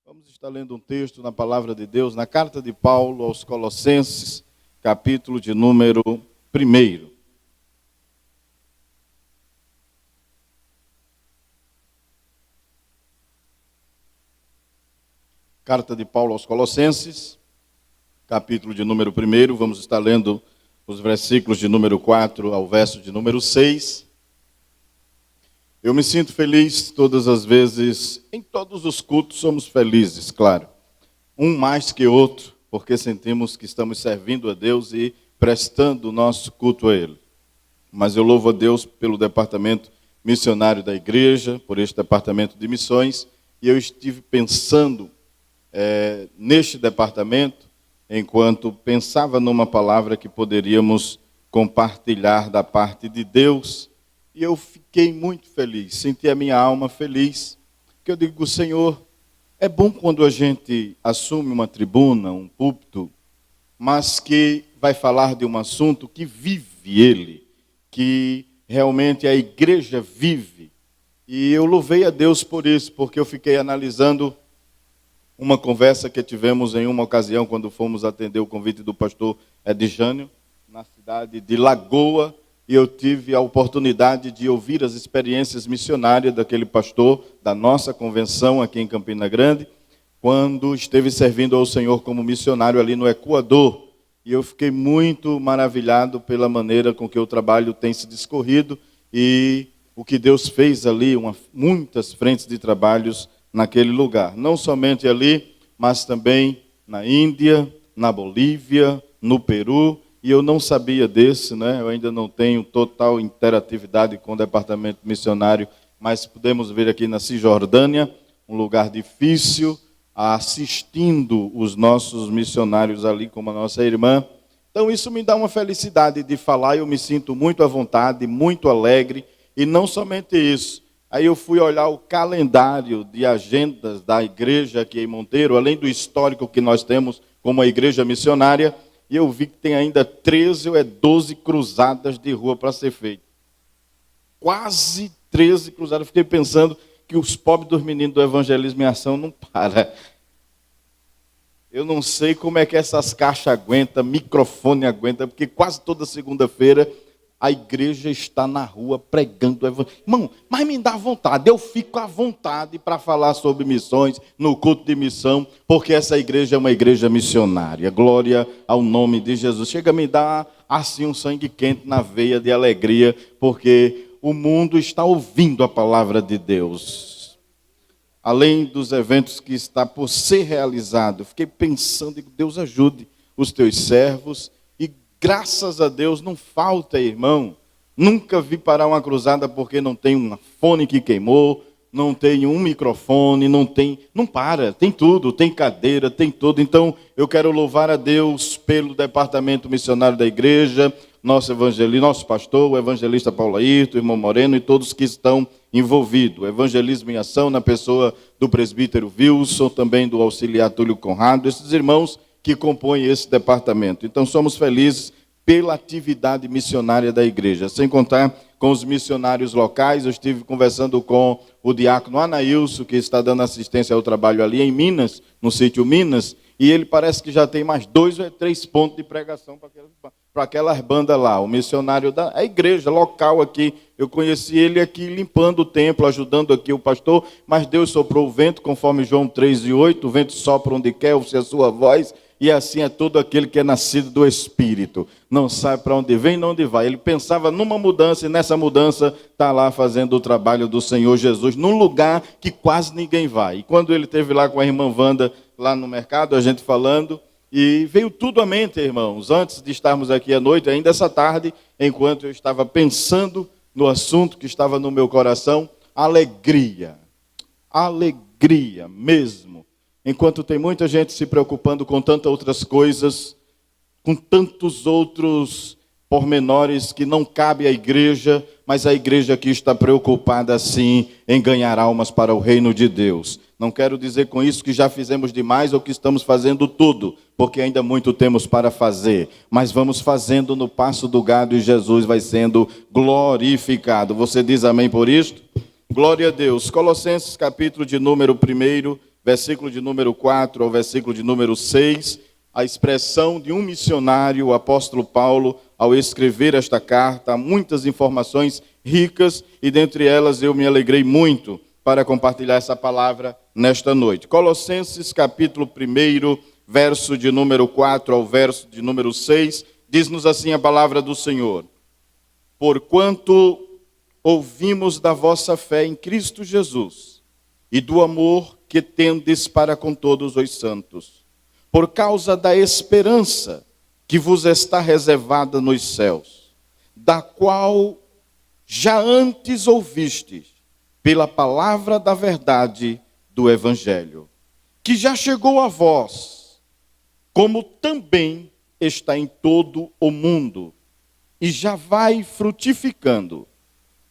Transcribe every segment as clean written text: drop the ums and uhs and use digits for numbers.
Vamos estar lendo um texto na palavra de Deus, na carta de Paulo aos Colossenses, capítulo de número 1. Carta de Paulo aos Colossenses, capítulo de número 1, vamos estar lendo os versículos de número 4 ao verso de número 6. Eu me sinto feliz todas as vezes, em todos os cultos somos felizes, claro. Um mais que outro, porque sentimos que estamos servindo a Deus e prestando o nosso culto a Ele. Mas eu louvo a Deus pelo departamento missionário da igreja, por este departamento de missões, e eu estive pensando neste departamento, enquanto pensava numa palavra que poderíamos compartilhar da parte de Deus, e eu fiquei muito feliz, senti a minha alma feliz, que eu digo, Senhor, é bom quando a gente assume uma tribuna, um púlpito, mas que vai falar de um assunto que vive ele, que realmente a igreja vive. E eu louvei a Deus por isso, porque eu fiquei analisando uma conversa que tivemos em uma ocasião, quando fomos atender o convite do pastor Edjânio, na cidade de Lagoa, e eu tive a oportunidade de ouvir as experiências missionárias daquele pastor, da nossa convenção aqui em Campina Grande, quando esteve servindo ao Senhor como missionário ali no Equador. E eu fiquei muito maravilhado pela maneira com que o trabalho tem se discorrido e o que Deus fez ali, muitas frentes de trabalhos naquele lugar. Não somente ali, mas também na Índia, na Bolívia, no Peru. E eu não sabia desse, né? Eu ainda não tenho total interatividade com o departamento missionário, mas podemos ver aqui na Cisjordânia, um lugar difícil, assistindo os nossos missionários ali, como a nossa irmã. Então isso me dá uma felicidade de falar, eu me sinto muito à vontade, muito alegre, e não somente isso. Aí eu fui olhar o calendário de agendas da igreja aqui em Monteiro, além do histórico que nós temos como a igreja missionária, e eu vi que tem ainda 13 ou 12 cruzadas de rua para ser feito. Quase 13 cruzadas. Eu fiquei pensando que os pobres dos meninos do evangelismo em ação não param. Eu não sei como é que essas caixas aguentam, microfone aguenta, porque quase toda segunda-feira a igreja está na rua pregando o evangelho. Irmão, mas me dá vontade, eu fico à vontade para falar sobre missões, no culto de missão, porque essa igreja é uma igreja missionária. Glória ao nome de Jesus. Chega a me dar assim um sangue quente na veia de alegria, porque o mundo está ouvindo a palavra de Deus. Além dos eventos que está por ser realizado, fiquei pensando, Deus ajude os teus servos. Graças a Deus não falta, irmão. Nunca vi parar uma cruzada porque não tem um fone que queimou, não tem um microfone, não para, tem tudo, tem cadeira, tem tudo. Então, eu quero louvar a Deus pelo departamento missionário da igreja, nosso evangelista, nosso pastor, o evangelista Paulo Ayrton, o irmão Moreno e todos que estão envolvidos. O evangelismo em ação na pessoa do presbítero Wilson, também do auxiliar Túlio Conrado, esses irmãos que compõem esse departamento. Então, somos felizes pela atividade missionária da igreja. Sem contar com os missionários locais, eu estive conversando com o diácono Anailson, que está dando assistência ao trabalho ali em Minas, no sítio Minas, e ele parece que já tem mais 2 ou 3 pontos de pregação para aquelas bandas lá. O missionário da igreja local aqui, eu conheci ele aqui limpando o templo, ajudando aqui o pastor, mas Deus soprou o vento, conforme João 3:8, o vento sopra onde quer, ouve a sua voz. E assim é todo aquele que é nascido do Espírito. Não sabe para onde vem, nem onde vai. Ele pensava numa mudança e nessa mudança está lá fazendo o trabalho do Senhor Jesus, num lugar que quase ninguém vai. E quando ele esteve lá com a irmã Wanda, lá no mercado, a gente falando, e veio tudo à mente, irmãos, antes de estarmos aqui à noite, ainda essa tarde, enquanto eu estava pensando no assunto que estava no meu coração, alegria mesmo. Enquanto tem muita gente se preocupando com tantas outras coisas, com tantos outros pormenores que não cabe à igreja, mas a igreja aqui está preocupada sim em ganhar almas para o reino de Deus. Não quero dizer com isso que já fizemos demais ou que estamos fazendo tudo, porque ainda muito temos para fazer, mas vamos fazendo no passo do gado e Jesus vai sendo glorificado. Você diz amém por isto? Glória a Deus. Colossenses capítulo de número 1, versículo de número 4 ao versículo de número 6, a expressão de um missionário, o apóstolo Paulo, ao escrever esta carta, há muitas informações ricas e dentre elas eu me alegrei muito para compartilhar essa palavra nesta noite. Colossenses capítulo 1, verso de número 4 ao verso de número 6, diz-nos assim a palavra do Senhor: Porquanto ouvimos da vossa fé em Cristo Jesus e do amor que tendes para com todos os santos, por causa da esperança que vos está reservada nos céus, da qual já antes ouvistes pela palavra da verdade do Evangelho, que já chegou a vós, como também está em todo o mundo, e já vai frutificando,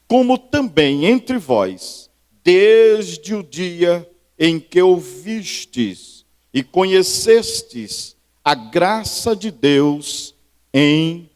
como também entre vós, desde o dia em que ouvistes e conhecestes a graça de Deus em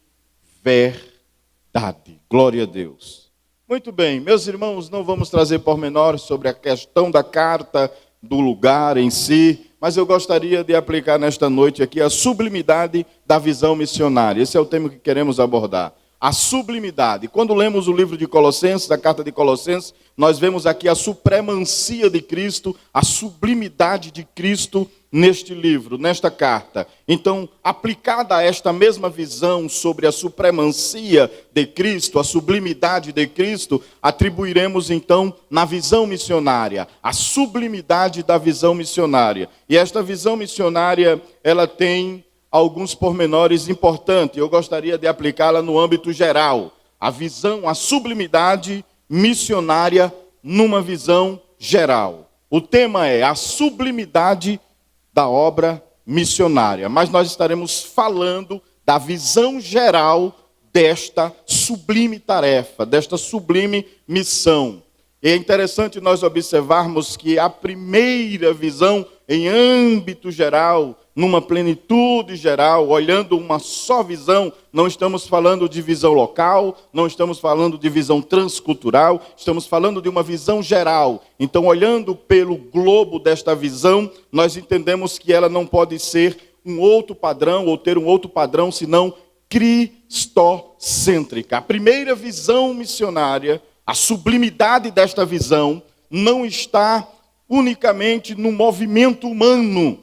verdade. Glória a Deus. Muito bem, meus irmãos, não vamos trazer pormenores sobre a questão da carta, do lugar em si, mas eu gostaria de aplicar nesta noite aqui a sublimidade da visão missionária. Esse é o tema que queremos abordar. A sublimidade. Quando lemos o livro de Colossenses, a carta de Colossenses, nós vemos aqui a supremacia de Cristo, a sublimidade de Cristo neste livro, nesta carta. Então, aplicada a esta mesma visão sobre a supremacia de Cristo, a sublimidade de Cristo, atribuiremos então na visão missionária, a sublimidade da visão missionária. E esta visão missionária, ela tem alguns pormenores importantes. Eu gostaria de aplicá-la no âmbito geral. A visão, a sublimidade missionária numa visão geral. O tema é a sublimidade da obra missionária. Mas nós estaremos falando da visão geral desta sublime tarefa, desta sublime missão. E é interessante nós observarmos que a primeira visão em âmbito geral, numa plenitude geral, olhando uma só visão, não estamos falando de visão local, não estamos falando de visão transcultural, estamos falando de uma visão geral. Então, olhando pelo globo desta visão, nós entendemos que ela não pode ser um outro padrão, ou ter um outro padrão, senão cristocêntrica. A primeira visão missionária, a sublimidade desta visão, não está unicamente no movimento humano,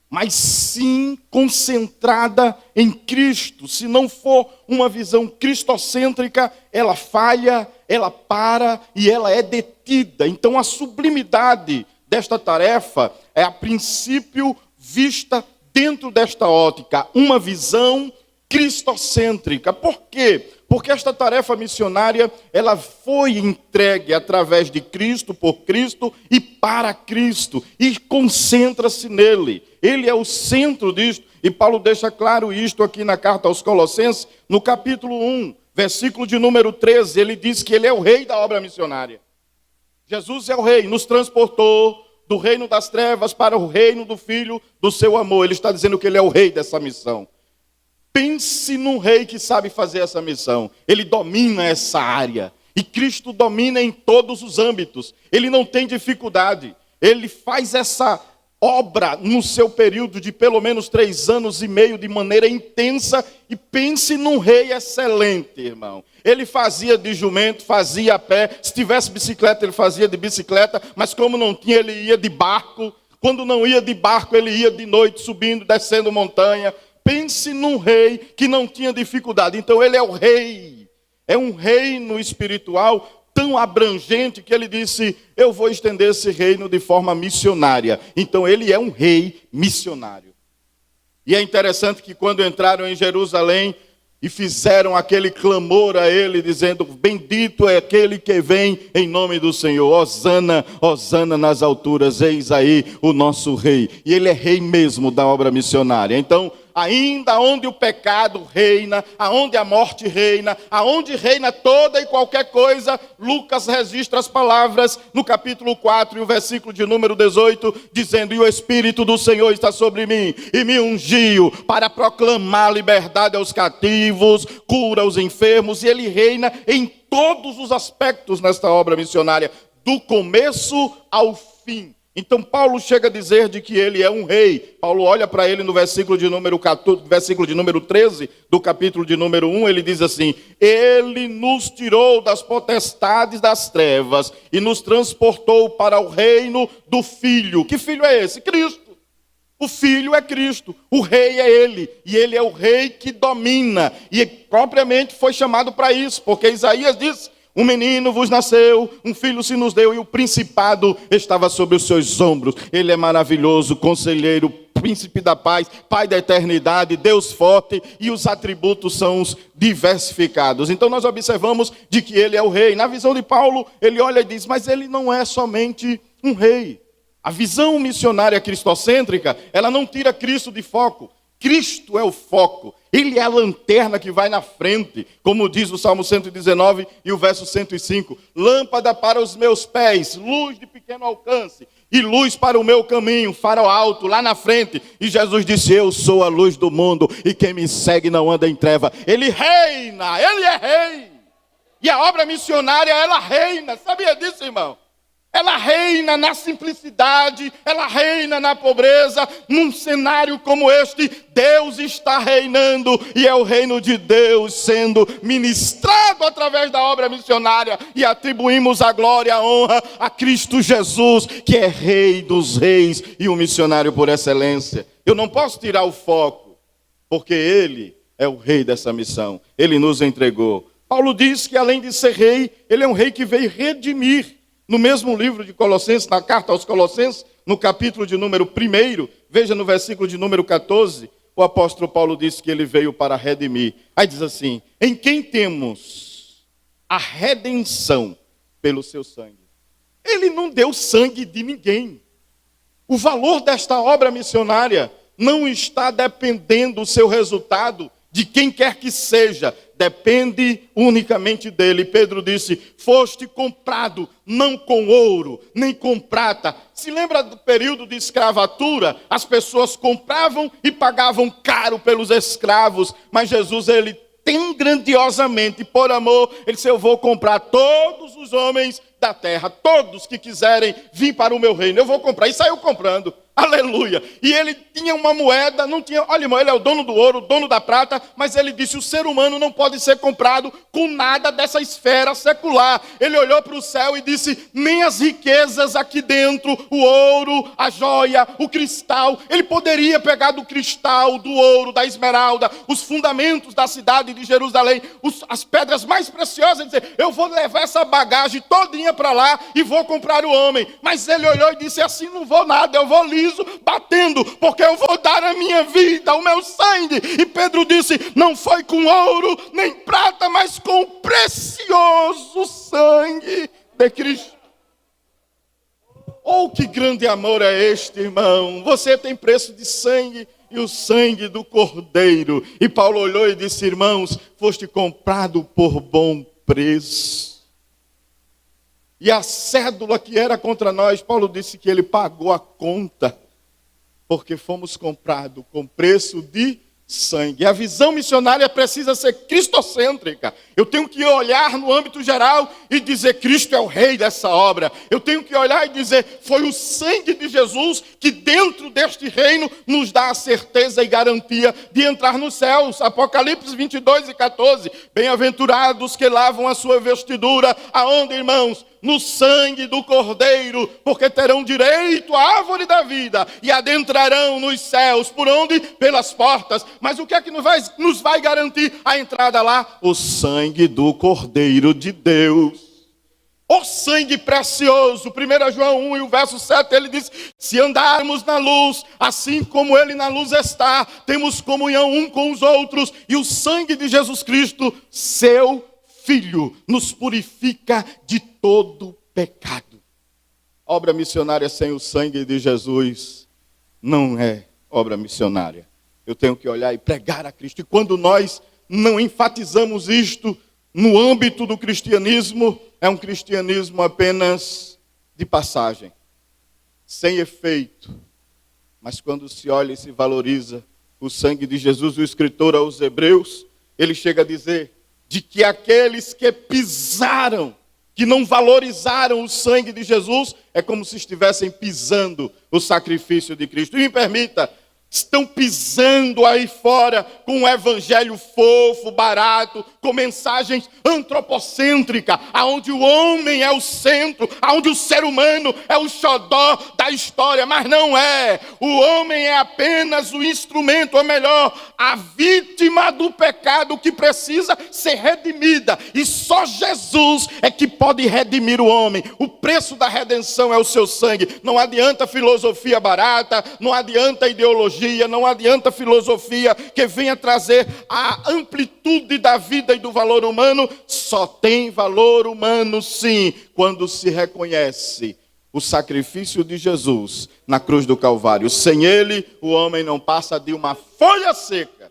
mas sim concentrada em Cristo. Se não for uma visão cristocêntrica, ela falha, ela para e ela é detida. Então a sublimidade desta tarefa é a princípio vista dentro desta ótica, uma visão cristocêntrica. Por quê? Porque esta tarefa missionária, ela foi entregue através de Cristo, por Cristo e para Cristo, e concentra-se nele. Ele é o centro disto, e Paulo deixa claro isto aqui na carta aos Colossenses, no capítulo 1, versículo de número 13, ele diz que ele é o rei da obra missionária. Jesus é o rei, nos transportou do reino das trevas para o reino do Filho do seu amor. Ele está dizendo que ele é o rei dessa missão. Pense num rei que sabe fazer essa missão. Ele domina essa área. E Cristo domina em todos os âmbitos. Ele não tem dificuldade. Ele faz essa obra no seu período de pelo menos 3 anos e meio de maneira intensa. E pense num rei excelente, irmão. Ele fazia de jumento, fazia a pé. Se tivesse bicicleta, ele fazia de bicicleta. Mas como não tinha, ele ia de barco. Quando não ia de barco, ele ia de noite, subindo, descendo montanha. Pense num rei que não tinha dificuldade. Então ele é o rei. É um reino espiritual tão abrangente que ele disse, eu vou estender esse reino de forma missionária. Então ele é um rei missionário. E é interessante que quando entraram em Jerusalém e fizeram aquele clamor a ele, dizendo, bendito é aquele que vem em nome do Senhor. Hosana, hosana nas alturas, eis aí o nosso rei. E ele é rei mesmo da obra missionária. Então, ainda onde o pecado reina, aonde a morte reina, aonde reina toda e qualquer coisa, Lucas registra as palavras no capítulo 4 e o versículo de número 18, dizendo, e o Espírito do Senhor está sobre mim, e me ungiu para proclamar liberdade aos cativos, cura aos enfermos, e ele reina em todos os aspectos nesta obra missionária, do começo ao fim. Então Paulo chega a dizer de que ele é um rei. Paulo olha para ele no versículo de número 14, versículo de número 13, do capítulo de número 1, ele diz assim: ele nos tirou das potestades das trevas e nos transportou para o reino do Filho. Que filho é esse? Cristo. O Filho é Cristo, o Rei é Ele, e Ele é o Rei que domina, e propriamente foi chamado para isso, porque Isaías diz: um menino vos nasceu, um filho se nos deu, e o principado estava sobre os seus ombros. Ele é maravilhoso, conselheiro, príncipe da paz, pai da eternidade, Deus forte, e os atributos são os diversificados. Então nós observamos de que Ele é o Rei. Na visão de Paulo, ele olha e diz: mas Ele não é somente um Rei. A visão missionária cristocêntrica, ela não tira Cristo de foco. Cristo é o foco. Ele é a lanterna que vai na frente. Como diz o Salmo 119 e o verso 105. Lâmpada para os meus pés, luz de pequeno alcance. E luz para o meu caminho, farol alto, lá na frente. E Jesus disse: eu sou a luz do mundo. E quem me segue não anda em treva. Ele reina, Ele é rei. E a obra missionária, ela reina. Sabia disso, irmão? Ela reina na simplicidade, ela reina na pobreza. Num cenário como este, Deus está reinando, e é o reino de Deus sendo ministrado através da obra missionária, e atribuímos a glória e a honra a Cristo Jesus, que é Rei dos reis e o missionário por excelência. Eu não posso tirar o foco, porque Ele é o Rei dessa missão, Ele nos entregou. Paulo diz que além de ser Rei, Ele é um Rei que veio redimir. No mesmo livro de Colossenses, na carta aos Colossenses, no capítulo de número 1, veja no versículo de número 14, o apóstolo Paulo diz que ele veio para redimir. Aí diz assim: em quem temos a redenção pelo seu sangue. Ele não deu sangue de ninguém. O valor desta obra missionária não está dependendo do seu resultado de quem quer que seja, depende unicamente dele. Pedro disse: foste comprado não com ouro, nem com prata. Se lembra do período de escravatura? As pessoas compravam e pagavam caro pelos escravos, mas Jesus, ele tem grandiosamente, por amor, ele disse: eu vou comprar todos os homens da terra, todos que quiserem vir para o meu reino, eu vou comprar. E saiu comprando. Aleluia. E ele tinha uma moeda, não tinha, olha irmão, ele é o dono do ouro, o dono da prata, mas ele disse: o ser humano não pode ser comprado com nada dessa esfera secular. Ele olhou para o céu e disse: nem as riquezas aqui dentro, o ouro, a joia, o cristal. Ele poderia pegar do cristal, do ouro, da esmeralda, os fundamentos da cidade de Jerusalém, as pedras mais preciosas, e dizer: eu vou levar essa bagagem todinha para lá e vou comprar o homem. Mas ele olhou e disse: assim não vou nada, eu vou liso, batendo, porque eu vou dar a minha vida, o meu sangue. E Pedro disse: não foi com ouro nem prata, mas com o precioso sangue de Cristo. Oh, que grande amor é este, irmão! Você tem preço de sangue, e o sangue do Cordeiro. E Paulo olhou e disse: irmãos, foste comprado por bom preço. E a cédula que era contra nós, Paulo disse que ele pagou a conta, porque fomos comprados com preço de sangue. A visão missionária precisa ser cristocêntrica. Eu tenho que olhar no âmbito geral e dizer: Cristo é o rei dessa obra. Eu tenho que olhar e dizer: foi o sangue de Jesus que dentro deste reino nos dá a certeza e garantia de entrar nos céus. Apocalipse 22 e 14. Bem-aventurados que lavam a sua vestidura. Aonde, irmãos? No sangue do Cordeiro, porque terão direito à árvore da vida e adentrarão nos céus. Por onde? Pelas portas. Mas o que é que nos vai garantir a entrada lá? O sangue do Cordeiro de Deus. O sangue precioso. 1 João 1 e o verso 7, ele diz: se andarmos na luz, assim como ele na luz está, temos comunhão um com os outros, e o sangue de Jesus Cristo, seu Filho, nos purifica de todo pecado. Obra missionária sem o sangue de Jesus não é obra missionária. Eu tenho que olhar e pregar a Cristo. E quando nós não enfatizamos isto no âmbito do cristianismo, é um cristianismo apenas de passagem, sem efeito. Mas quando se olha e se valoriza o sangue de Jesus, o escritor aos Hebreus, ele chega a dizer de que aqueles que pisaram que não valorizaram o sangue de Jesus, é como se estivessem pisando o sacrifício de Cristo. E me permita, estão pisando aí fora com um evangelho fofo, barato, com mensagens antropocêntricas, aonde o homem é o centro, aonde o ser humano é o xodó da história, mas não é. O homem é apenas o instrumento, ou melhor, a vítima do pecado que precisa ser redimida. E só Jesus é que pode redimir o homem. O preço da redenção é o seu sangue. Não adianta filosofia barata, não adianta ideologia, não adianta filosofia que venha trazer a amplitude da vida e do valor humano. Só tem valor humano, sim, quando se reconhece o sacrifício de Jesus na cruz do Calvário. Sem ele, o homem não passa de uma folha seca.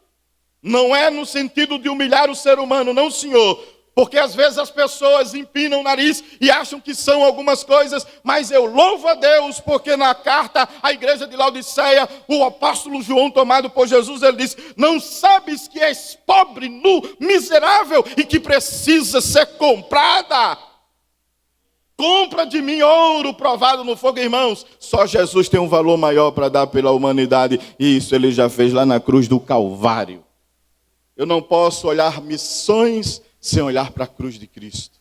Não é no sentido de humilhar o ser humano, não, senhor. Porque às vezes as pessoas empinam o nariz e acham que são algumas coisas, mas eu louvo a Deus, porque na carta à igreja de Laodiceia, o apóstolo João, tomado por Jesus, ele diz: não sabes que és pobre, nu, miserável e que precisa ser comprada? Compra de mim ouro provado no fogo. Irmãos, só Jesus tem um valor maior para dar pela humanidade, e isso ele já fez lá na cruz do Calvário. Eu não posso olhar missões sem olhar para a cruz de Cristo,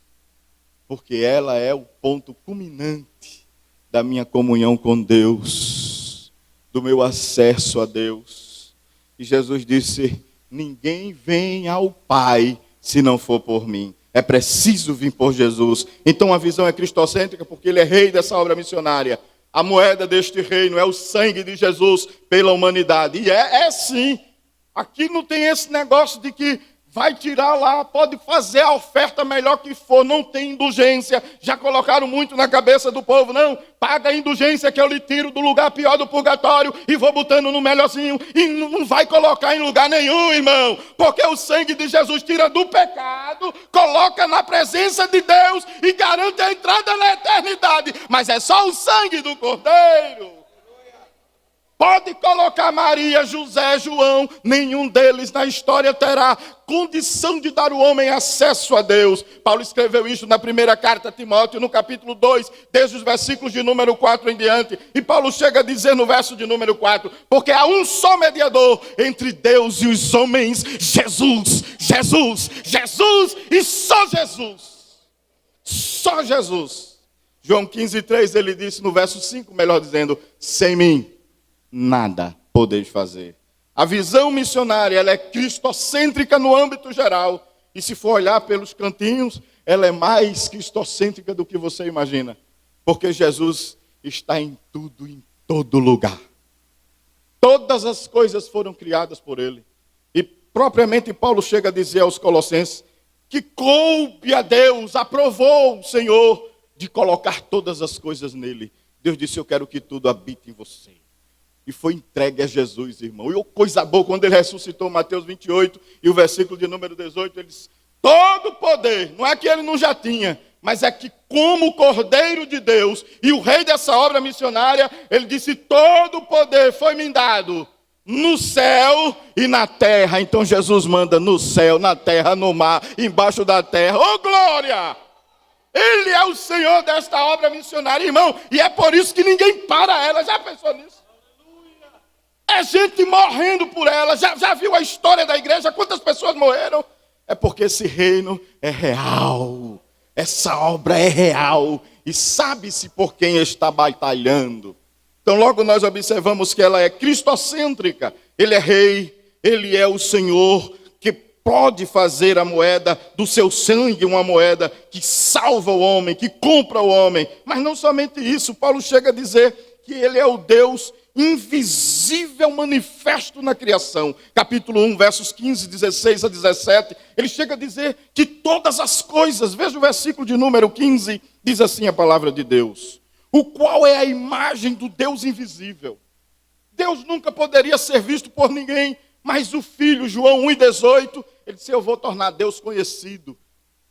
porque ela é o ponto culminante da minha comunhão com Deus, do meu acesso a Deus. E Jesus disse: ninguém vem ao Pai se não for por mim. É preciso vir por Jesus. Então a visão é cristocêntrica, porque ele é rei dessa obra missionária. A moeda deste reino é o sangue de Jesus pela humanidade. E é sim. Aqui não tem esse negócio de que vai tirar lá, pode fazer a oferta melhor que for, não tem indulgência. Já colocaram muito na cabeça do povo, não, paga a indulgência que eu lhe tiro do lugar pior do purgatório e vou botando no melhorzinho. E não vai colocar em lugar nenhum, irmão, porque o sangue de Jesus tira do pecado, coloca na presença de Deus e garante a entrada na eternidade. Mas é só o sangue do Cordeiro. Pode colocar Maria, José, João, nenhum deles na história terá condição de dar ao homem acesso a Deus. Paulo escreveu isso na primeira carta a Timóteo, no capítulo 2, desde os versículos de número 4 em diante. E Paulo chega a dizer no verso de número 4, porque há um só mediador entre Deus e os homens, Jesus, Jesus, Jesus e só Jesus. Só Jesus. João 15:3, ele disse no verso 5, melhor dizendo, sem mim nada podeis fazer. A visão missionária, ela é cristocêntrica no âmbito geral. E se for olhar pelos cantinhos, ela é mais cristocêntrica do que você imagina. Porque Jesus está em tudo, em todo lugar. Todas as coisas foram criadas por ele. E propriamente Paulo chega a dizer aos Colossenses que coube a Deus, aprovou o Senhor de colocar todas as coisas nele. Deus disse: eu quero que tudo habite em você. E foi entregue a Jesus, irmão. E coisa boa, quando ele ressuscitou, Mateus 28, e o versículo de número 18, ele disse: todo poder, não é que ele não já tinha, mas é que como Cordeiro de Deus, e o rei dessa obra missionária, ele disse: todo poder foi me dado no céu e na terra. Então Jesus manda no céu, na terra, no mar, embaixo da terra. Oh, glória! Ele é o Senhor desta obra missionária, irmão. E é por isso que ninguém para ela. Já pensou nisso? É gente morrendo por ela. Já viu a história da igreja? Quantas pessoas morreram? É porque esse reino é real. Essa obra é real. E sabe-se por quem está batalhando. Então logo nós observamos que ela é cristocêntrica. Ele é rei, ele é o Senhor que pode fazer a moeda do seu sangue uma moeda que salva o homem, que compra o homem. Mas não somente isso, Paulo chega a dizer que ele é o Deus invisível manifesto na criação. Capítulo 1, versos 15, 16 a 17, ele chega a dizer que todas as coisas, veja o versículo de número 15, diz assim a palavra de Deus: o qual é a imagem do Deus invisível. Deus nunca poderia ser visto por ninguém, mas o Filho, João 1:18, ele disse: eu vou tornar Deus conhecido.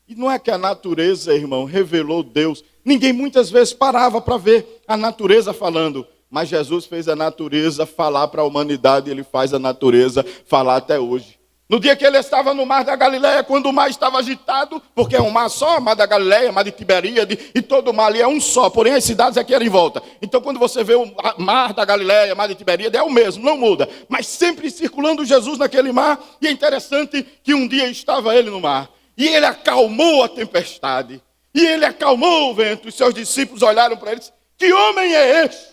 E não é que a natureza, irmão, revelou Deus. Ninguém muitas vezes parava para ver a natureza falando. Mas Jesus fez a natureza falar para a humanidade, ele faz a natureza falar até hoje. No dia que ele estava no mar da Galileia, quando o mar estava agitado, porque é um mar só, mar da Galileia, mar de Tiberíade, e todo o mar ali é um só, porém as cidades aqui eram em volta. Então quando você vê o mar da Galileia, mar de Tiberíade, é o mesmo, não muda. Mas sempre circulando Jesus naquele mar, e é interessante que um dia estava ele no mar, e ele acalmou a tempestade, e ele acalmou o vento, e seus discípulos olharam para ele e disseram: que homem é este?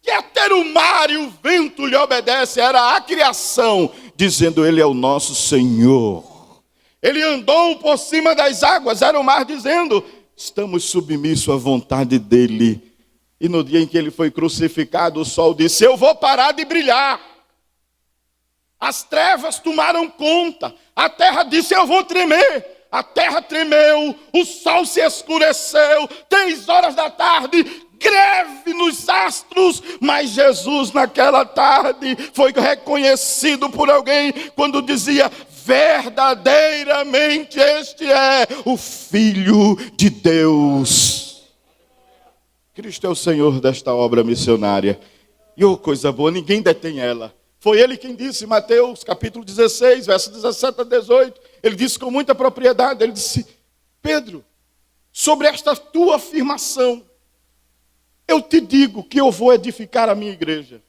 Que até o mar e o vento lhe obedecem, era a criação, dizendo: ele é o nosso Senhor. Ele andou por cima das águas, era o mar, dizendo: estamos submissos à vontade dele. E no dia em que ele foi crucificado, o sol disse: eu vou parar de brilhar. As trevas tomaram conta, a terra disse: eu vou tremer. A terra tremeu, o sol se escureceu, 3 horas da tarde, greve nos astros, mas Jesus naquela tarde foi reconhecido por alguém quando dizia: verdadeiramente este é o Filho de Deus. Cristo é o Senhor desta obra missionária. E oh, coisa boa, ninguém detém ela. Foi ele quem disse, Mateus capítulo 16, versos 17 a 18, ele disse com muita propriedade, ele disse: Pedro, sobre esta tua afirmação, eu te digo que eu vou edificar a minha igreja,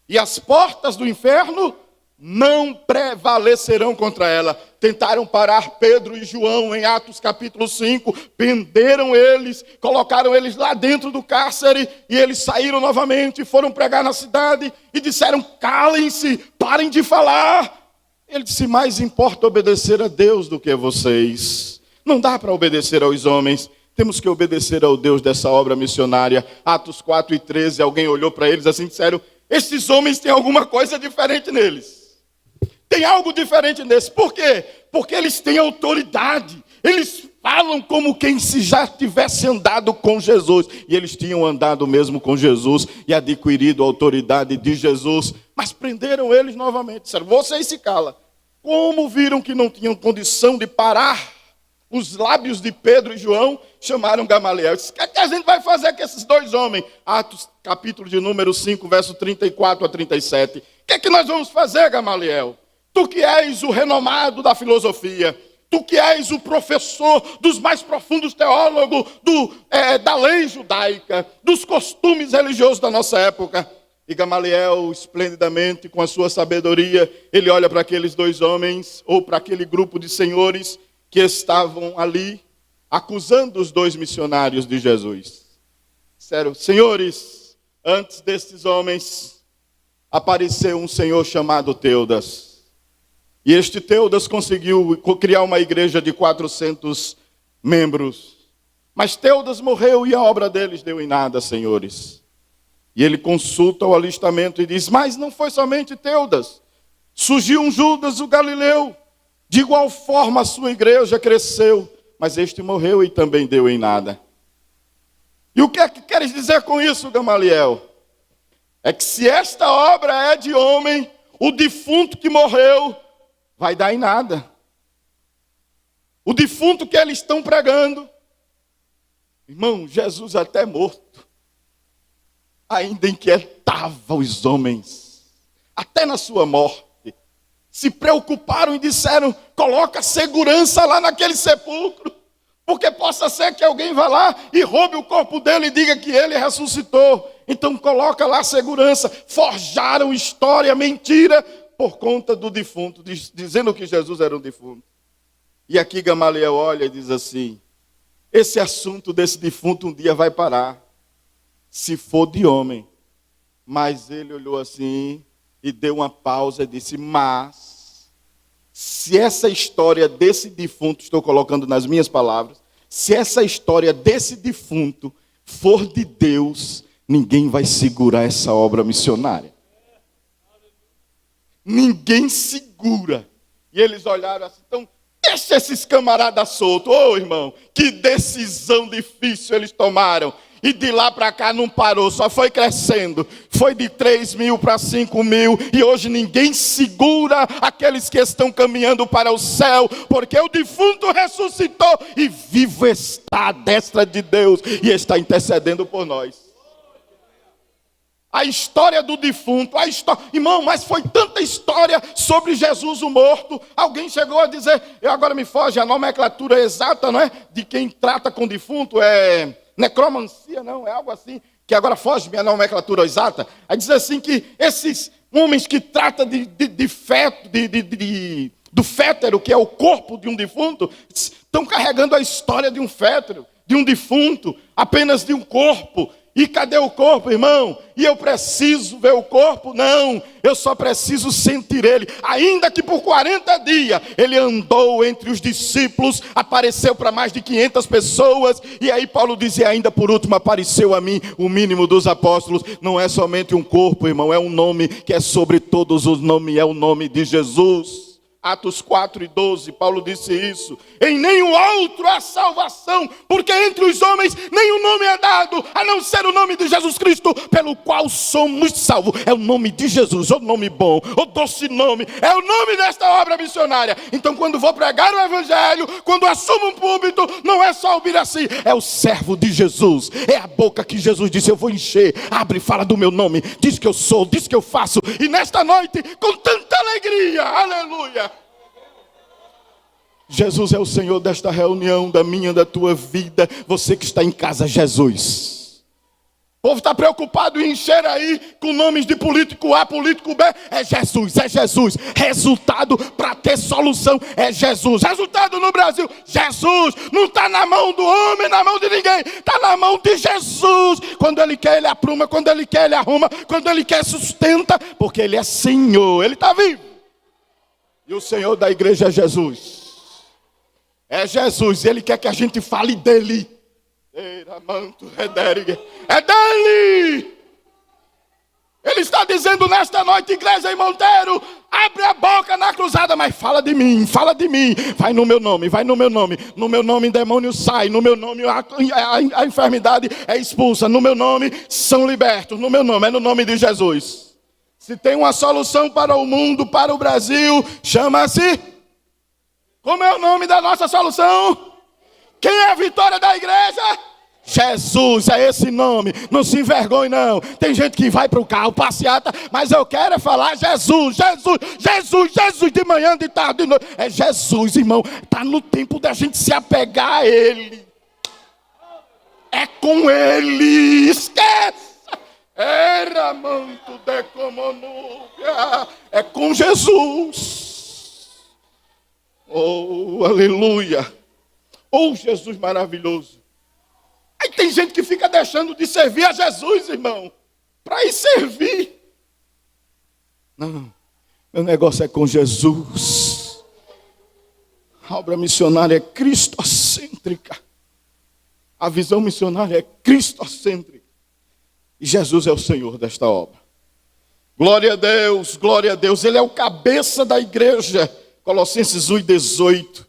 e as portas do inferno não prevalecerão contra ela. Tentaram parar Pedro e João em Atos capítulo 5, prenderam eles, colocaram eles lá dentro do cárcere, e eles saíram novamente, foram pregar na cidade, e disseram: calem-se, parem de falar. Ele disse: mais importa obedecer a Deus do que a vocês. Não dá para obedecer aos homens, temos que obedecer ao Deus dessa obra missionária. Atos 4 e 13, alguém olhou para eles assim e disseram: esses homens têm alguma coisa diferente neles. Tem algo diferente neles. Por quê? Porque eles têm autoridade. Eles falam como quem se já tivesse andado com Jesus. E eles tinham andado mesmo com Jesus e adquirido a autoridade de Jesus. Mas prenderam eles novamente. Disseram: vocês se calam. Como viram que não tinham condição de parar os lábios de Pedro e João, chamaram Gamaliel. Disse: o que a gente vai fazer com esses 2 homens? Atos capítulo de número 5, verso 34 a 37. O que nós vamos fazer, Gamaliel? Tu que és o renomado da filosofia, tu que és o professor dos mais profundos teólogos da lei judaica, dos costumes religiosos da nossa época. E Gamaliel, esplendidamente, com a sua sabedoria, ele olha para aqueles 2 homens, ou para aquele grupo de senhores que estavam ali, acusando os 2 missionários de Jesus. Disseram: senhores, antes destes homens, apareceu um senhor chamado Teudas. E este Teudas conseguiu criar uma igreja de 400 membros. Mas Teudas morreu e a obra deles deu em nada, senhores. E ele consulta o alistamento e diz: mas não foi somente Teudas. Surgiu um Judas, o Galileu. De igual forma a sua igreja cresceu. Mas este morreu e também deu em nada. E o que é que queres dizer com isso, Gamaliel? É que se esta obra é de homem, o defunto que morreu vai dar em nada. O defunto que eles estão pregando, irmão, Jesus até morto, ainda inquietava os homens, até na sua morte. Se preocuparam e disseram: coloca segurança lá naquele sepulcro, porque possa ser que alguém vá lá e roube o corpo dele e diga que ele ressuscitou. Então coloca lá segurança. Forjaram história, mentira, por conta do defunto, dizendo que Jesus era um defunto. E aqui Gamaliel olha e diz assim: esse assunto desse defunto um dia vai parar, se for de homem. Mas ele olhou assim e deu uma pausa e disse: mas, se essa história desse defunto, estou colocando nas minhas palavras, se essa história desse defunto for de Deus, ninguém vai segurar essa obra missionária. Ninguém segura. E eles olharam assim: então, deixa esses camaradas soltos. Ô, irmão, que decisão difícil eles tomaram. E de lá para cá não parou, só foi crescendo. Foi de 3.000 para 5.000. E hoje ninguém segura aqueles que estão caminhando para o céu. Porque o defunto ressuscitou e vivo está à destra de Deus. E está intercedendo por nós. a história do defunto, Irmão, mas foi tanta história sobre Jesus o morto. Alguém chegou a dizer, agora me foge a nomenclatura exata, não é? De quem trata com defunto, é necromancia, não, é algo assim, que agora foge minha nomenclatura exata. Aí diz assim que esses homens que tratam de feto, do fétero, que é o corpo de um defunto, estão carregando a história de um fétero, de um defunto, apenas de um corpo. E cadê o corpo, irmão? E eu preciso ver o corpo? Não, eu só preciso sentir ele. Ainda que por 40 dias ele andou entre os discípulos, apareceu para mais de 500 pessoas. E aí Paulo dizia, ainda por último apareceu a mim, o mínimo dos apóstolos. Não é somente um corpo, irmão, é um nome que é sobre todos os nomes, é o nome de Jesus. Atos 4:12, Paulo disse isso. Em nenhum outro há salvação, porque entre os homens nenhum nome é dado, a não ser o nome de Jesus Cristo, pelo qual somos salvos. É o nome de Jesus, o nome bom, o doce nome, é o nome desta obra missionária. Então quando vou pregar o evangelho, quando assumo um púlpito, não é só ouvir assim, é o servo de Jesus, é a boca que Jesus disse, eu vou encher, abre e fala do meu nome, diz que eu sou, diz que eu faço. E nesta noite, com tanta alegria, aleluia, Jesus é o Senhor desta reunião, da minha, da tua vida. Você que está em casa, Jesus. O povo está preocupado em encher aí com nomes de político A, político B. É Jesus, é Jesus. Resultado para ter solução é Jesus. Resultado no Brasil, Jesus. Não está na mão do homem, na mão de ninguém. Está na mão de Jesus. Quando Ele quer, Ele apruma. Quando Ele quer, Ele arruma. Quando Ele quer, sustenta. Porque Ele é Senhor. Ele está vivo. E o Senhor da igreja é Jesus. É Jesus, Ele quer que a gente fale dEle. É dEle. Ele está dizendo nesta noite, igreja em Monteiro, abre a boca na cruzada, mas fala de mim, vai no meu nome, no meu nome demônio sai, no meu nome a enfermidade é expulsa, no meu nome são libertos, no meu nome, é no nome de Jesus. Se tem uma solução para o mundo, para o Brasil, chama-se... Como é o nome da nossa solução? Quem é a vitória da igreja? Jesus, é esse nome. Não se envergonhe não. Tem gente que vai para o carro, passeata, mas eu quero é falar Jesus, Jesus, Jesus, Jesus, de manhã, de tarde, de noite. É Jesus, irmão. Está no tempo da gente se apegar a Ele. É com Ele. Esqueça. Era manto de comonúbia. É com Jesus. Oh, aleluia. Oh, Jesus maravilhoso. Aí tem gente que fica deixando de servir a Jesus, irmão, para ir servir. Não, meu negócio é com Jesus. A obra missionária é cristocêntrica. A visão missionária é cristocêntrica. E Jesus é o Senhor desta obra. Glória a Deus, glória a Deus. Ele é o cabeça da igreja. Colossenses 1:18.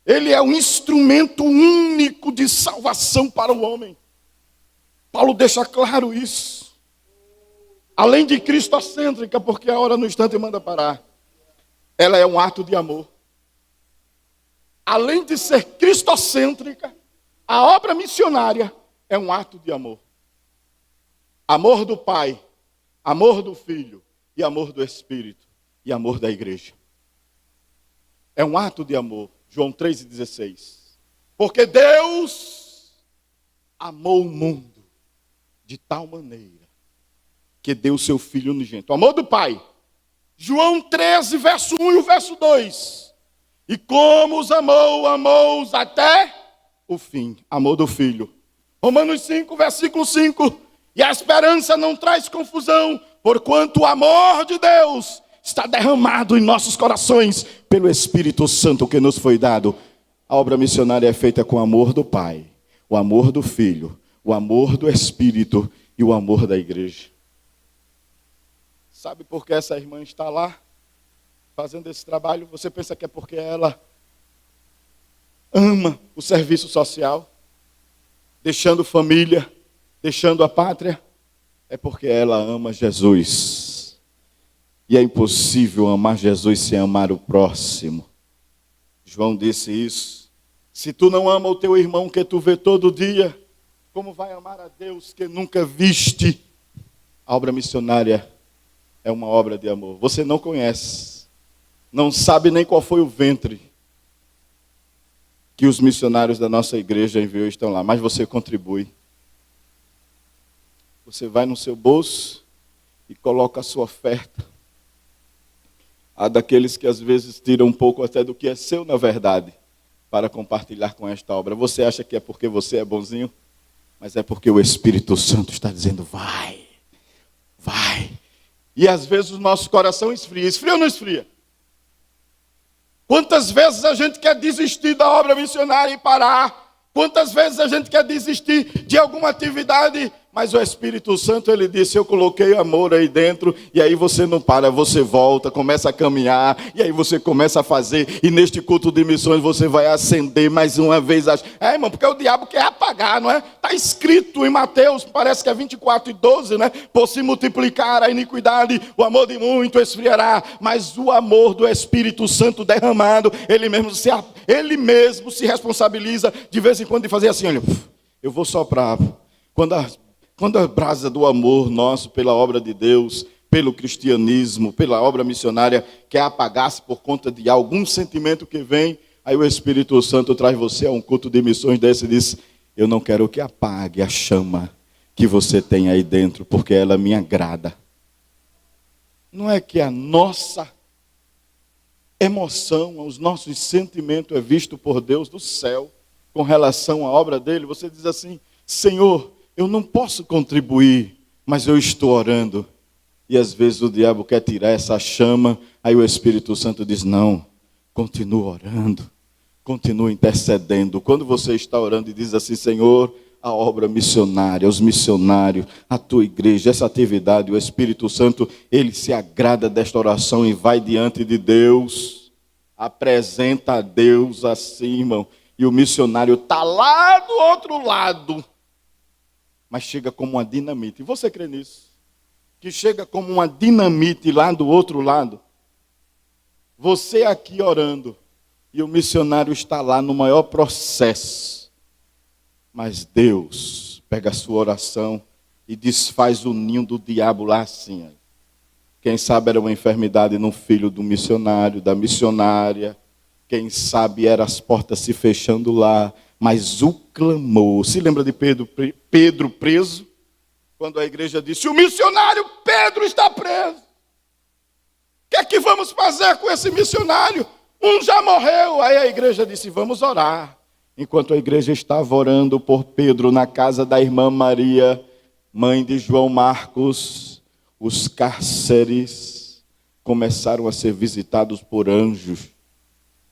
Ele é um instrumento único de salvação para o homem. Paulo deixa claro isso. Além de cristocêntrica, porque a hora no instante manda parar. Ela é um ato de amor. Além de ser cristocêntrica, a obra missionária é um ato de amor. Amor do Pai, amor do Filho e amor do Espírito e amor da igreja. É um ato de amor. João 3:16. Porque Deus amou o mundo de tal maneira que deu o seu Filho unigênito. O amor do Pai. João 13, verso 1 e o verso 2. E como os amou, amou-os até o fim. Amor do Filho. Romanos 5, versículo 5. E a esperança não traz confusão, porquanto o amor de Deus está derramado em nossos corações pelo Espírito Santo que nos foi dado. A obra missionária é feita com o amor do Pai, o amor do Filho, o amor do Espírito e o amor da igreja. Sabe por que essa irmã está lá fazendo esse trabalho? Você pensa que é porque ela ama o serviço social, deixando família, deixando a pátria? É porque ela ama Jesus. E é impossível amar Jesus sem amar o próximo. João disse isso. Se tu não ama o teu irmão que tu vê todo dia, como vai amar a Deus que nunca viste? A obra missionária é uma obra de amor. Você não conhece, não sabe nem qual foi o ventre que os missionários da nossa igreja enviou e estão lá, mas você contribui. Você vai no seu bolso e coloca a sua oferta. Há daqueles que às vezes tiram um pouco até do que é seu, na verdade, para compartilhar com esta obra. Você acha que é porque você é bonzinho? Mas é porque o Espírito Santo está dizendo, vai, vai. E às vezes o nosso coração esfria. Esfria ou não esfria? Quantas vezes a gente quer desistir da obra missionária e parar? Quantas vezes a gente quer desistir de alguma atividade? Mas o Espírito Santo, ele disse, eu coloquei amor aí dentro, e aí você não para, você volta, começa a caminhar, e aí você começa a fazer, e neste culto de missões você vai acender mais uma vez. Irmão, porque o diabo quer apagar, não é? Está escrito em Mateus, parece que é 24:12, né? Por se multiplicar a iniquidade, o amor de muito esfriará, mas o amor do Espírito Santo derramado, ele mesmo se responsabiliza de vez em quando de fazer assim, olha, eu vou soprar. Quando a brasa do amor nosso pela obra de Deus, pelo cristianismo, pela obra missionária, quer apagar-se por conta de algum sentimento que vem, aí o Espírito Santo traz você a um culto de missões desse e diz, eu não quero que apague a chama que você tem aí dentro, porque ela me agrada. Não é que a nossa emoção, os nossos sentimentos é visto por Deus do céu, com relação à obra dele, você diz assim, Senhor, eu não posso contribuir, mas eu estou orando. E às vezes o diabo quer tirar essa chama, aí o Espírito Santo diz, não, continua orando, continua intercedendo. Quando você está orando e diz assim, Senhor, a obra missionária, os missionários, a tua igreja, essa atividade, o Espírito Santo, ele se agrada desta oração e vai diante de Deus, apresenta a Deus assim, irmão, e o missionário está lá do outro lado, mas chega como uma dinamite. E você crê nisso? Que chega como uma dinamite lá do outro lado? Você aqui orando, e o missionário está lá no maior processo. Mas Deus pega a sua oração e desfaz o ninho do diabo lá assim. Quem sabe era uma enfermidade no filho do missionário, da missionária. Quem sabe eram as portas se fechando lá. Mas o clamor, se lembra de Pedro preso? Quando a igreja disse, o missionário Pedro está preso. O que é que vamos fazer com esse missionário? Um já morreu. Aí a igreja disse, vamos orar. Enquanto a igreja estava orando por Pedro na casa da irmã Maria, mãe de João Marcos, os cárceres começaram a ser visitados por anjos.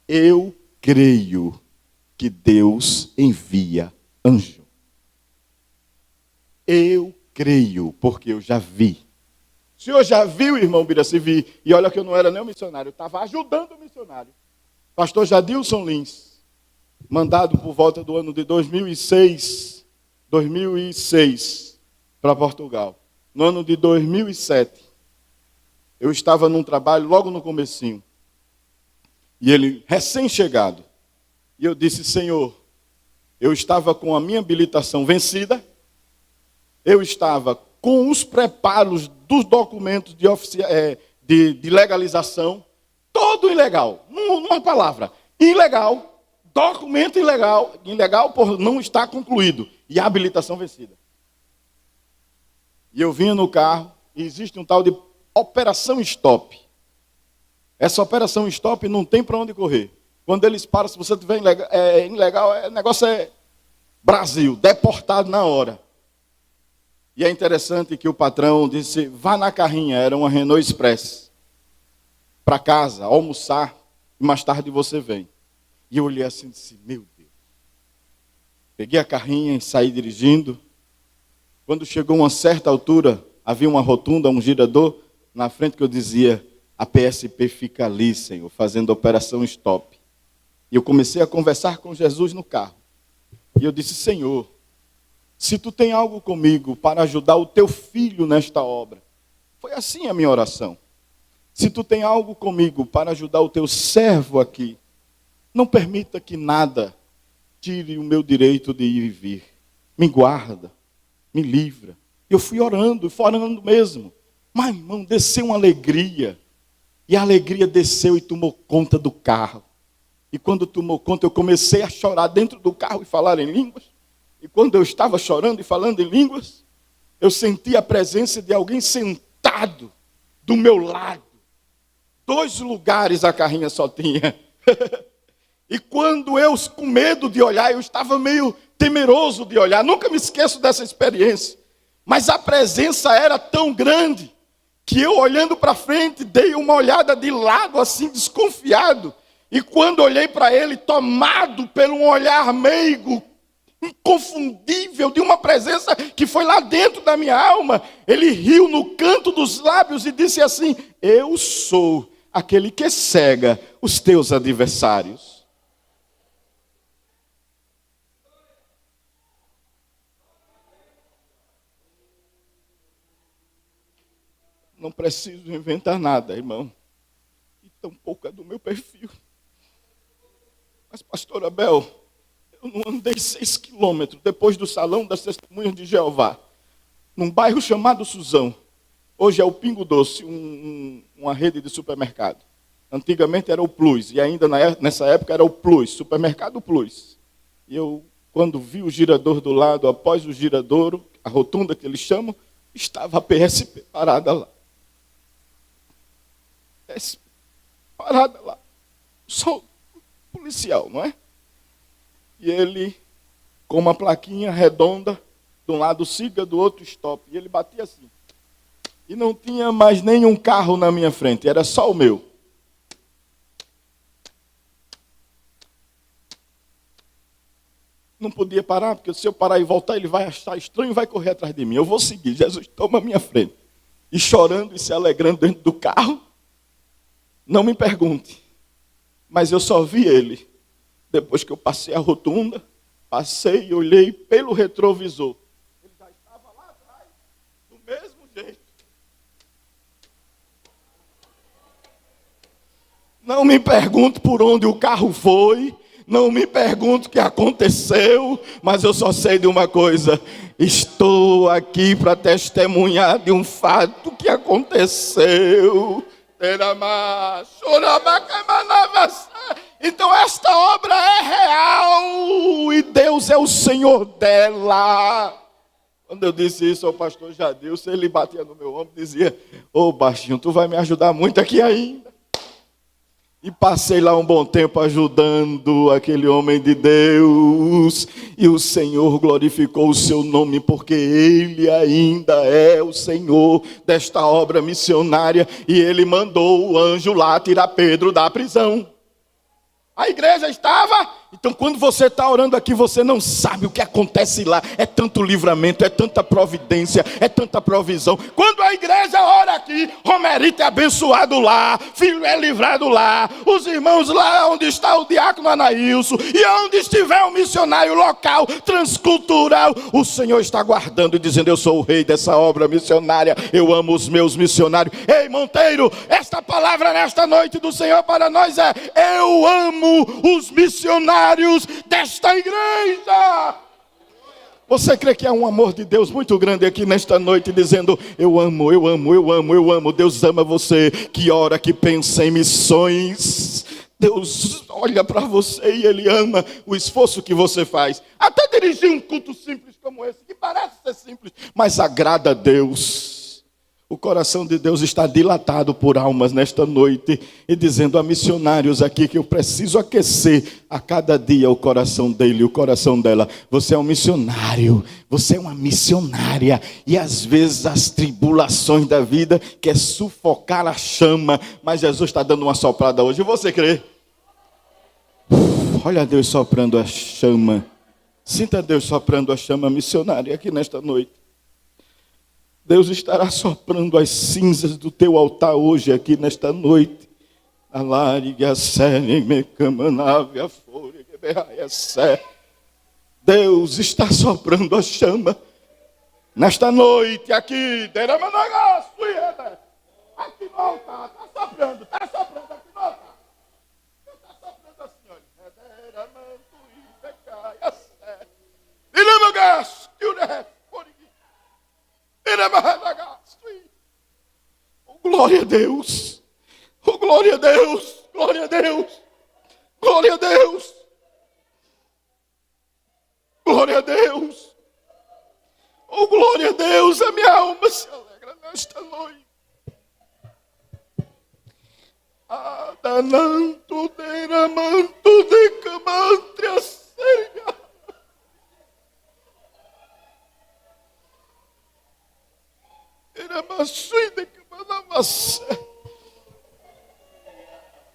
Eu creio que Deus envia anjo. Eu creio, porque eu já vi. O senhor já viu, irmão Biraci? Vi. E olha que eu não era nem um missionário, eu estava ajudando o missionário. Pastor Jadilson Lins, mandado por volta do ano de 2006 para Portugal. No ano de 2007, eu estava num trabalho logo no comecinho. E ele, recém-chegado, e eu disse, Senhor, eu estava com a minha habilitação vencida, eu estava com os preparos dos documentos de legalização, todo ilegal, numa palavra, ilegal, documento ilegal por não estar concluído, e a habilitação vencida. E eu vinha no carro, e existe um tal de operação stop. Essa operação stop não tem para onde correr. Quando eles param, se você estiver ilegal, o negócio é Brasil, deportado na hora. E é interessante que o patrão disse, vá na carrinha, era uma Renault Express, para casa, almoçar, e mais tarde você vem. E eu olhei assim e disse, meu Deus. Peguei a carrinha e saí dirigindo. Quando chegou a uma certa altura, havia uma rotunda, um girador, na frente que eu dizia, a PSP fica ali, Senhor, fazendo operação stop. E eu comecei a conversar com Jesus no carro. E eu disse, Senhor, se tu tem algo comigo para ajudar o teu filho nesta obra. Foi assim a minha oração. Se tu tem algo comigo para ajudar o teu servo aqui, não permita que nada tire o meu direito de ir e vir. Me guarda, me livra, Eu fui orando mesmo. Mas, irmão, desceu uma alegria. E a alegria desceu e tomou conta do carro. E quando tomou conta, eu comecei a chorar dentro do carro e falar em línguas. E quando eu estava chorando e falando em línguas, eu senti a presença de alguém sentado do meu lado. 2 lugares a carrinha só tinha. E quando eu, com medo de olhar, eu estava meio temeroso de olhar. Nunca me esqueço dessa experiência. Mas a presença era tão grande que eu, olhando para frente, dei uma olhada de lado, assim, desconfiado. E quando olhei para ele, tomado por um olhar meigo, inconfundível, de uma presença que foi lá dentro da minha alma, ele riu no canto dos lábios e disse assim: eu sou aquele que cega os teus adversários. Não preciso inventar nada, irmão. E tampouco é do meu perfil. Mas, pastor Abel, eu não andei 6 quilômetros depois do Salão das Testemunhas de Jeová, num bairro chamado Suzão. Hoje é o Pingo Doce, uma rede de supermercado. Antigamente era o Plus, e ainda nessa época era o Plus, Supermercado Plus. E eu, quando vi o girador do lado, após o giradouro, a rotunda que eles chamam, estava a PSP parada lá. PSP parada lá. Só policial, não é? E ele, com uma plaquinha redonda, de um lado siga, do outro stop. E ele batia assim. E não tinha mais nenhum carro na minha frente, era só o meu. Não podia parar, porque se eu parar e voltar, ele vai achar estranho e vai correr atrás de mim. Eu vou seguir, Jesus toma a minha frente. E chorando e se alegrando dentro do carro, não me pergunte, mas eu só vi ele depois que eu passei a rotunda, passei e olhei pelo retrovisor. Ele já estava lá atrás, do mesmo jeito. Não me pergunte por onde o carro foi, não me pergunte o que aconteceu, mas eu só sei de uma coisa: estou aqui para testemunhar de um fato que aconteceu. Então esta obra é real e Deus é o Senhor dela. Quando eu disse isso ao pastor Jadilson, ele batia no meu ombro e dizia: ô baixinho, tu vai me ajudar muito aqui ainda. E passei lá um bom tempo ajudando aquele homem de Deus. E o Senhor glorificou o seu nome, porque Ele ainda é o Senhor desta obra missionária. E Ele mandou o anjo lá tirar Pedro da prisão. A igreja estava... Então, quando você está orando aqui, você não sabe o que acontece lá. É tanto livramento, é tanta providência, é tanta provisão. Quando a igreja ora aqui, Romerito é abençoado lá, filho é livrado lá, os irmãos lá onde está o diácono Anaílson, e onde estiver o missionário local, transcultural, o Senhor está guardando e dizendo: eu sou o rei dessa obra missionária, eu amo os meus missionários. Ei, Monteiro, esta palavra nesta noite do Senhor para nós é: eu amo os missionários desta igreja. Você crê que há um amor de Deus muito grande aqui nesta noite, dizendo: eu amo, eu amo, eu amo, eu amo. Deus ama você que ora, que pensa em missões. Deus olha para você e Ele ama o esforço que você faz. Até dirigir um culto simples como esse, que parece ser simples, mas agrada a Deus. O coração de Deus está dilatado por almas nesta noite e dizendo a missionários aqui que eu preciso aquecer a cada dia o coração dele, o coração dela. Você é um missionário, você é uma missionária, e às vezes as tribulações da vida quer sufocar a chama, mas Jesus está dando uma soprada hoje. Você crê? Olha Deus soprando a chama. Sinta Deus soprando a chama missionária aqui nesta noite. Deus estará soprando as cinzas do teu altar hoje, aqui nesta noite. Deus está soprando a chama nesta noite aqui. Aqui no altar, está soprando aqui no altar. Está soprando assim, olha. Oh, glória a Deus. Oh, glória a Deus. Glória a Deus. Glória a Deus. Glória a Deus. Oh, glória a Deus. A minha alma se alegra nesta noite. Adananto deramanto de camantria seria. Era maçui de camanavasse.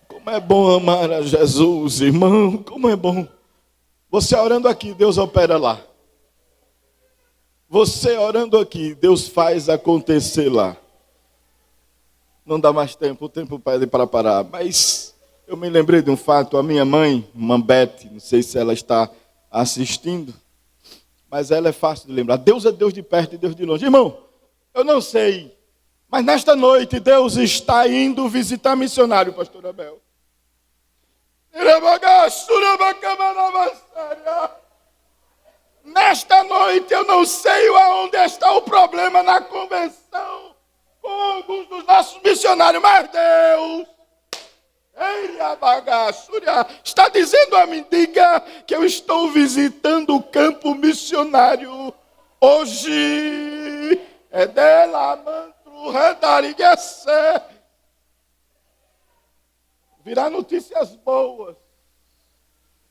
Como é bom amar a Jesus, irmão. Como é bom. Você orando aqui, Deus opera lá. Você orando aqui, Deus faz acontecer lá. Não dá mais tempo, o tempo pede para parar. Mas eu me lembrei de um fato. A minha mãe, Mambete, não sei se ela está assistindo, mas ela é fácil de lembrar. Deus é Deus de perto e Deus de longe. Irmão, eu não sei, mas nesta noite Deus está indo visitar missionário, pastor Abel. Nesta noite eu não sei aonde está o problema na convenção com alguns dos nossos missionários, mas Deus está dizendo a mim, diga que eu estou visitando o campo missionário hoje. É dela, mantro, redarigasse. Virá notícias boas,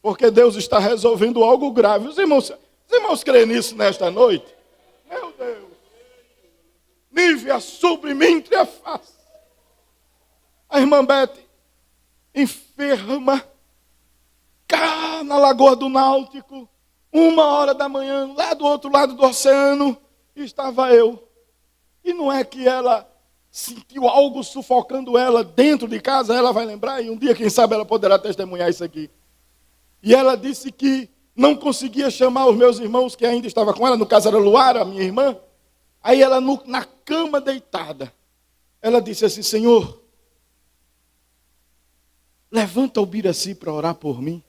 porque Deus está resolvendo algo grave. Os irmãos creem nisso nesta noite? Meu Deus. Nívia sublimentre a face. A irmã Bete, enferma, cá na Lagoa do Náutico, 1h da manhã, lá do outro lado do oceano, estava eu. E não é que ela sentiu algo sufocando ela dentro de casa, ela vai lembrar, e um dia, quem sabe, ela poderá testemunhar isso aqui. E ela disse que não conseguia chamar os meus irmãos que ainda estavam com ela, no caso era Luara, a minha irmã. Aí ela, na cama deitada, ela disse assim, Senhor, levanta o Biraci para orar por mim.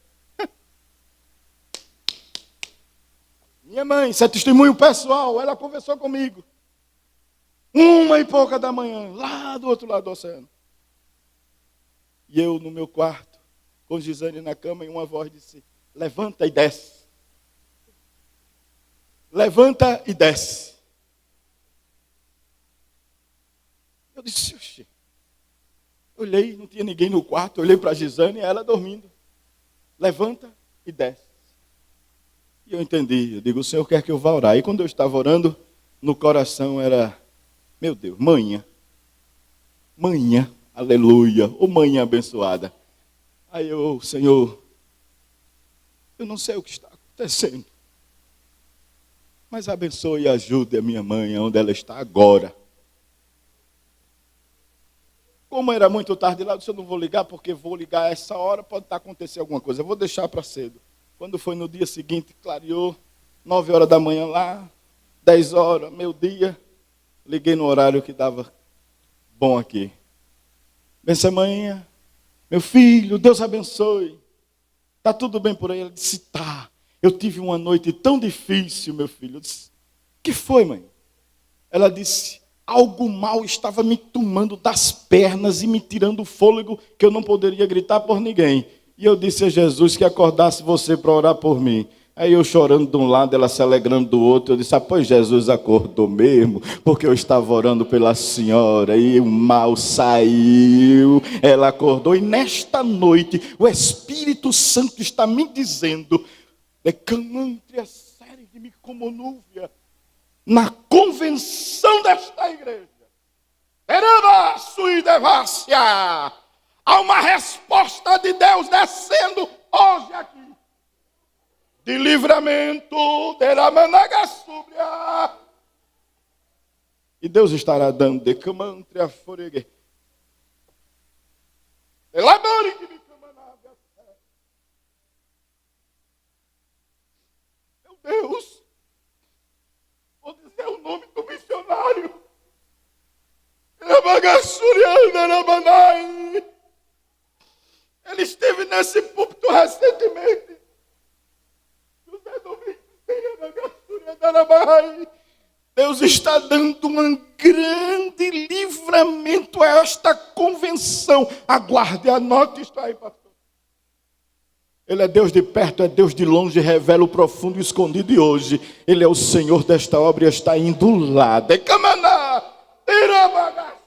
Minha mãe, isso é testemunho pessoal, ela conversou comigo. 1h pouca da manhã, lá do outro lado do oceano. E eu no meu quarto, com Gisane na cama, e uma voz disse, levanta e desce. Levanta e desce. Eu disse, oxê. Olhei, não tinha ninguém no quarto, olhei para a Gisane e ela dormindo. Levanta e desce. E eu entendi, eu digo, o Senhor quer que eu vá orar. E quando eu estava orando, no coração era, meu Deus, manhã, aleluia, ô manhã abençoada. Aí eu, Senhor, eu não sei o que está acontecendo, mas abençoe e ajude a minha mãe, onde ela está agora. Como era muito tarde lá, eu disse, eu não vou ligar, porque vou ligar a essa hora, pode estar acontecendo alguma coisa, eu vou deixar para cedo. Quando foi no dia seguinte, clareou, 9h da manhã lá, 10h, meio-dia, liguei no horário que dava bom aqui. Benção, mãe, meu filho, Deus abençoe. Está tudo bem por aí? Ela disse, tá. Eu tive uma noite tão difícil, meu filho. Eu disse, que foi, mãe? Ela disse, algo mal estava me tomando das pernas e me tirando o fôlego, que eu não poderia gritar por ninguém. E eu disse a Jesus que acordasse você para orar por mim. Aí eu chorando de um lado, ela se alegrando do outro. Eu disse, pois Jesus acordou mesmo, porque eu estava orando pela senhora e o mal saiu. Ela acordou e nesta noite o Espírito Santo está me dizendo, na convenção desta igreja, há uma resposta de Deus descendo hoje aqui. De livramento, e Deus estará dando de camantria foregue. Meu Deus, vou dizer o nome do missionário. Ele esteve nesse púlpito recentemente. José Domingos, Deus está dando um grande livramento a esta convenção. Aguarde, anote isso aí, pastor. Ele é Deus de perto, é Deus de longe, revela o profundo e escondido. E hoje, Ele é o Senhor desta obra e está indo lá. Decamaná, irabagá.